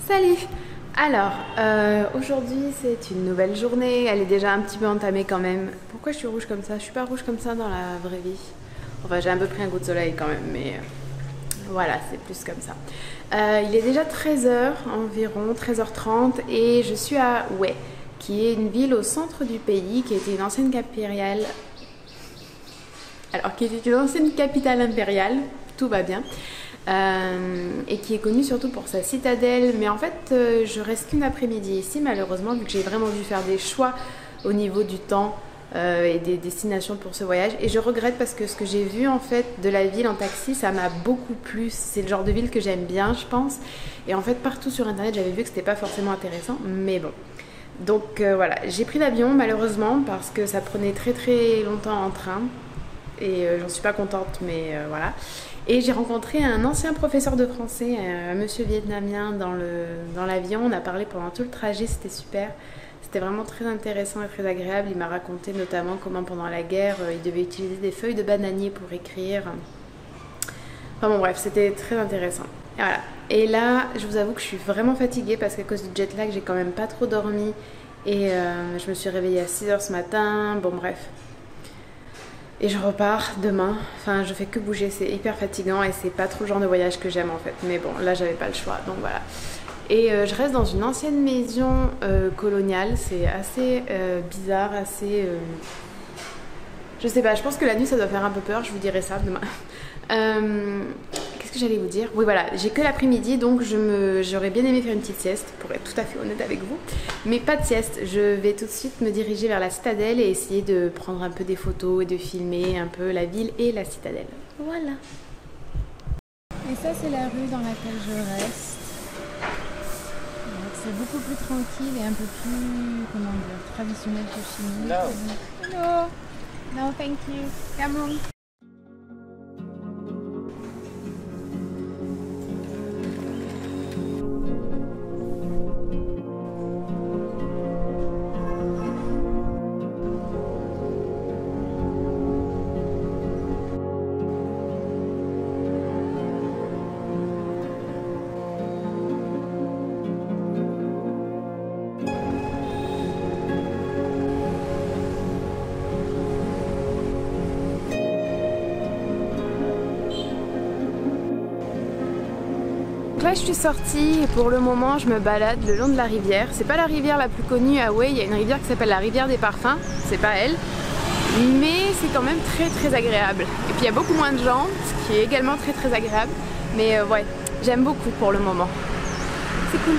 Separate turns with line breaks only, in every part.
Salut! Alors, aujourd'hui c'est une nouvelle journée, elle est déjà un petit peu entamée quand même. Pourquoi je suis rouge comme ça? Je suis pas rouge comme ça dans la vraie vie. Enfin, j'ai un peu pris un coup de soleil quand même, mais voilà, c'est plus comme ça. Il est déjà 13h environ, 13h30, et je suis à Hue, qui est une ville au centre du pays, qui était une ancienne capitale. Alors, qui était une ancienne capitale impériale, tout va bien. Et qui est connue surtout pour sa citadelle, mais en fait je reste qu'une après-midi ici malheureusement, vu que j'ai vraiment dû faire des choix au niveau du temps et des destinations pour ce voyage, et je regrette parce que ce que j'ai vu en fait de la ville en taxi, ça m'a beaucoup plu. C'est le genre de ville que j'aime bien, je pense, et en fait partout sur internet j'avais vu que c'était pas forcément intéressant, mais bon. Donc voilà, j'ai pris l'avion malheureusement parce que ça prenait très longtemps en train, et j'en suis pas contente, mais voilà. Et j'ai rencontré un ancien professeur de français, un monsieur vietnamien dans l'avion. On a parlé pendant tout le trajet, c'était super. C'était vraiment très intéressant et très agréable. Il m'a raconté notamment comment pendant la guerre, il devait utiliser des feuilles de bananier pour écrire. Enfin bon bref, c'était très intéressant. Et voilà. Et là, je vous avoue que je suis vraiment fatiguée parce qu'à cause du jet lag, j'ai quand même pas trop dormi. Et je me suis réveillée à 6h ce matin. Bon bref. Et je repars demain, enfin je fais que bouger, c'est hyper fatigant et c'est pas trop le genre de voyage que j'aime en fait. Mais bon, là j'avais pas le choix, donc voilà. Et je reste dans une ancienne maison coloniale, c'est assez bizarre, assez... Je sais pas, je pense que la nuit ça doit faire un peu peur, je vous dirai ça demain. Qu'est-ce que j'allais vous dire? Oui voilà, j'ai que l'après-midi, donc j'aurais bien aimé faire une petite sieste, pour être tout à fait honnête avec vous. Mais pas de sieste, je vais tout de suite me diriger vers la citadelle et essayer de prendre un peu des photos et de filmer un peu la ville et la citadelle. Voilà. Et ça c'est la rue dans laquelle je reste. C'est beaucoup plus tranquille et un peu plus, comment dire, traditionnel que chez nous. No. Hello. No, thank you. Cameron. Là je suis sortie et pour le moment je me balade le long de la rivière. C'est pas la rivière la plus connue à Hue, il y a une rivière qui s'appelle la rivière des parfums, c'est pas elle, mais c'est quand même très agréable. Et puis il y a beaucoup moins de gens, ce qui est également très agréable, mais ouais, j'aime beaucoup pour le moment. C'est cool.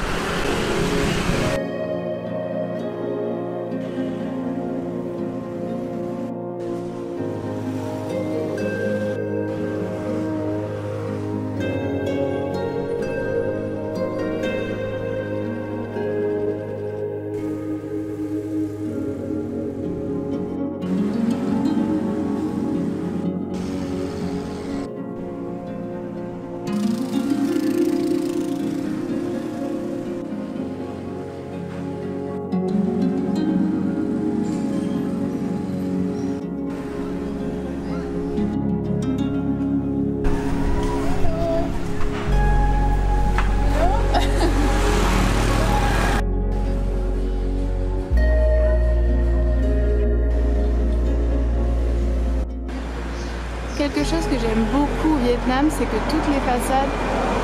Quelque chose que j'aime beaucoup au Vietnam, c'est que toutes les façades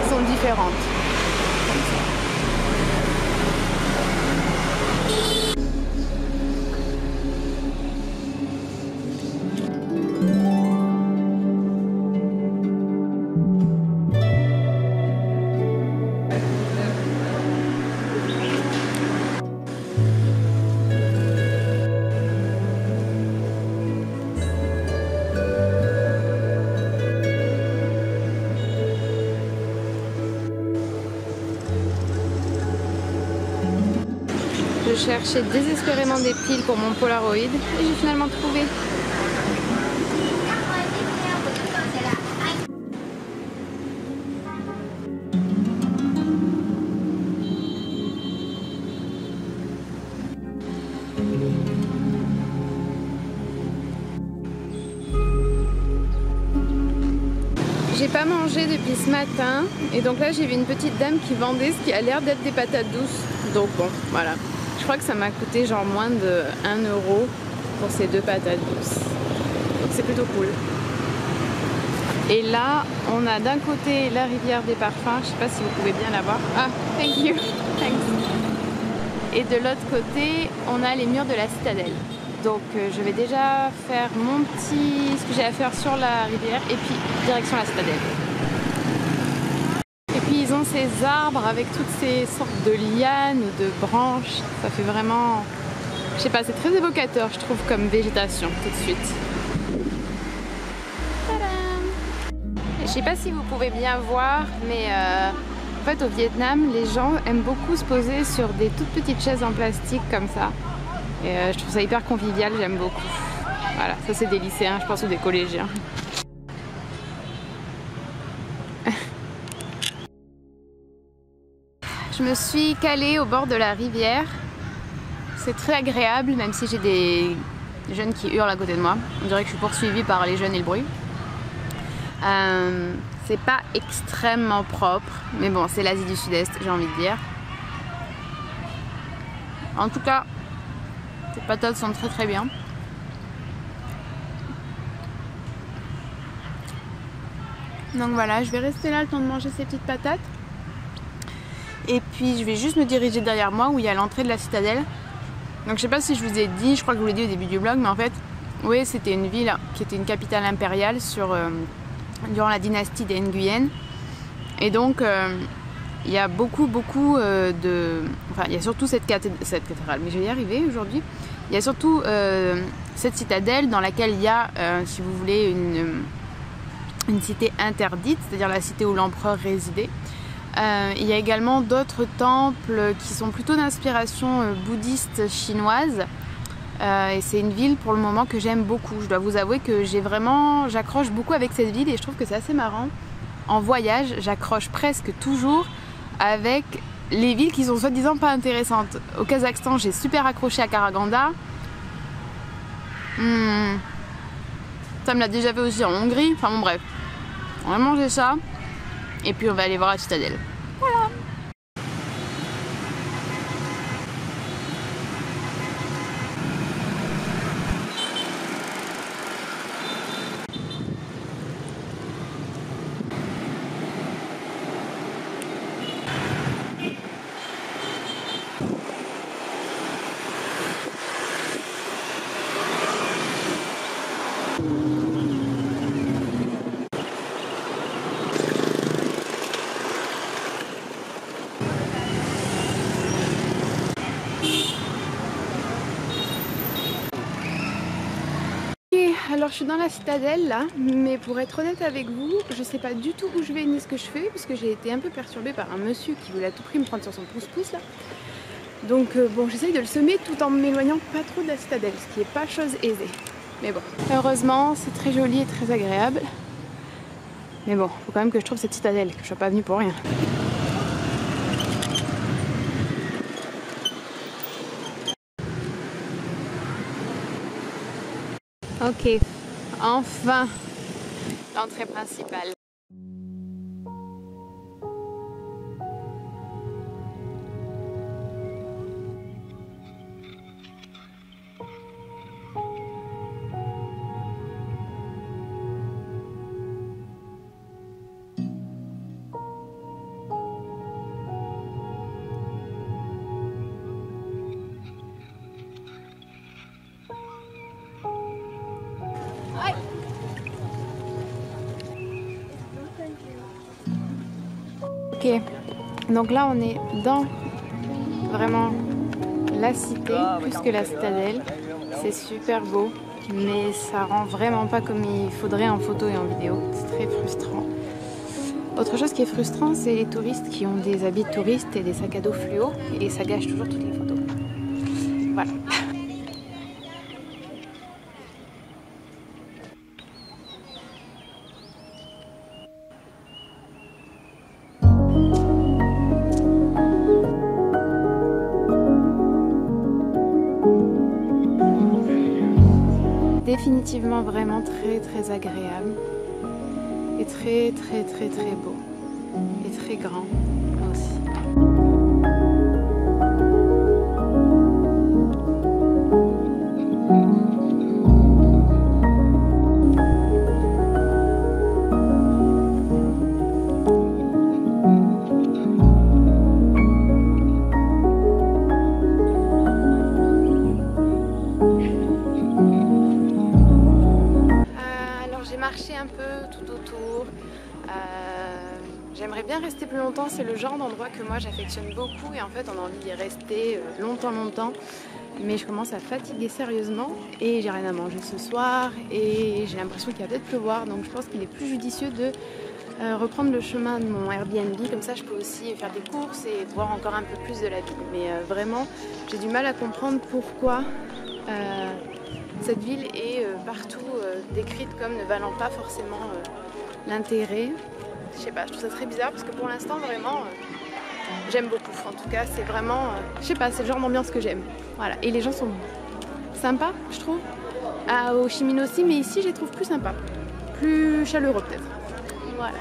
sont différentes. Je cherchais désespérément des piles pour mon Polaroid et j'ai finalement trouvé. pas mangé depuis ce matin et donc là j'ai vu une petite dame qui vendait ce qui a l'air d'être des patates douces. Donc bon, voilà. Je crois que ça m'a coûté genre moins de 1 euro pour ces 2 patates douces. Donc c'est plutôt cool. Et là, on a d'un côté la rivière des parfums. Je sais pas si vous pouvez bien la voir. Ah, thank you. Thanks. Et de l'autre côté, on a les murs de la citadelle. Donc je vais déjà faire ce que j'ai à faire sur la rivière et puis direction la citadelle. Et puis ils ont ces arbres avec toutes ces sortes de lianes ou de branches. Ça fait vraiment, je sais pas, c'est très évocateur je trouve comme végétation tout de suite. Tadam! Je sais pas si vous pouvez bien voir, mais en fait au Vietnam, les gens aiment beaucoup se poser sur des toutes petites chaises en plastique comme ça. Et je trouve ça hyper convivial, j'aime beaucoup. Voilà, ça c'est des lycéens, je pense, ou des collégiens. Je me suis calée au bord de la rivière. C'est très agréable, même si j'ai des jeunes qui hurlent à côté de moi. On dirait que je suis poursuivie par les jeunes et le bruit. C'est pas extrêmement propre, mais bon, c'est l'Asie du Sud-Est, j'ai envie de dire. En tout cas, ces patates sont très très bien. Donc voilà, je vais rester là le temps de manger ces petites patates. Et puis je vais juste me diriger derrière moi où il y a l'entrée de la citadelle. Donc je sais pas si je vous ai dit, je crois que je vous l'ai dit au début du vlog, mais en fait, oui, c'était une ville qui était une capitale impériale durant la dynastie des Nguyen. Et donc il y a beaucoup de... Enfin, il y a surtout cette cathédrale, mais je vais y arriver aujourd'hui. Il y a surtout cette citadelle dans laquelle il y a, si vous voulez, une cité interdite, c'est-à-dire la cité où l'empereur résidait. Il y a également d'autres temples qui sont plutôt d'inspiration bouddhiste chinoise. Et c'est une ville pour le moment que j'aime beaucoup. Je dois vous avouer que j'accroche beaucoup avec cette ville et je trouve que c'est assez marrant. En voyage, j'accroche presque toujours avec les villes qui sont soi-disant pas intéressantes. Au Kazakhstan, j'ai super accroché à Karaganda. Ça me l'a déjà fait aussi en Hongrie. Enfin bon bref, on va manger ça et puis on va aller voir la citadelle. Voilà. Alors je suis dans la citadelle là, mais pour être honnête avec vous, je sais pas du tout où je vais ni ce que je fais, parce que j'ai été un peu perturbée par un monsieur qui voulait à tout prix me prendre sur son pouce-pouce là. Donc bon, j'essaye de le semer tout en m'éloignant pas trop de la citadelle, ce qui est pas chose aisée. Mais bon, heureusement c'est très joli et très agréable. Mais bon, faut quand même que je trouve cette citadelle, que je sois pas venue pour rien. Ok, enfin, l'entrée principale. Ok, donc là on est dans vraiment la cité plus que la citadelle. C'est super beau, mais ça rend vraiment pas comme il faudrait en photo et en vidéo. C'est très frustrant. Autre chose qui est frustrant, c'est les touristes qui ont des habits de touristes et des sacs à dos fluo, et ça gâche toujours toutes les photos. Voilà. Définitivement vraiment très agréable. est très très très très beau et très grand aussi. J'ai marché un peu tout autour. J'aimerais bien rester plus longtemps, c'est le genre d'endroit que moi j'affectionne beaucoup et en fait on a envie d'y rester longtemps. Mais je commence à fatiguer sérieusement et j'ai rien à manger ce soir et j'ai l'impression qu'il va peut-être pleuvoir, donc je pense qu'il est plus judicieux de reprendre le chemin de mon Airbnb, comme ça je peux aussi faire des courses et voir encore un peu plus de la ville. Mais vraiment j'ai du mal à comprendre pourquoi cette ville est partout décrite comme ne valant pas forcément l'intérêt. Je sais pas, je trouve ça très bizarre parce que pour l'instant vraiment j'aime beaucoup. En tout cas c'est vraiment, je sais pas, c'est le genre d'ambiance que j'aime. Voilà, et les gens sont sympas je trouve. À Ho Chi Minh aussi, mais ici je les trouve plus sympas, plus chaleureux peut-être. Voilà.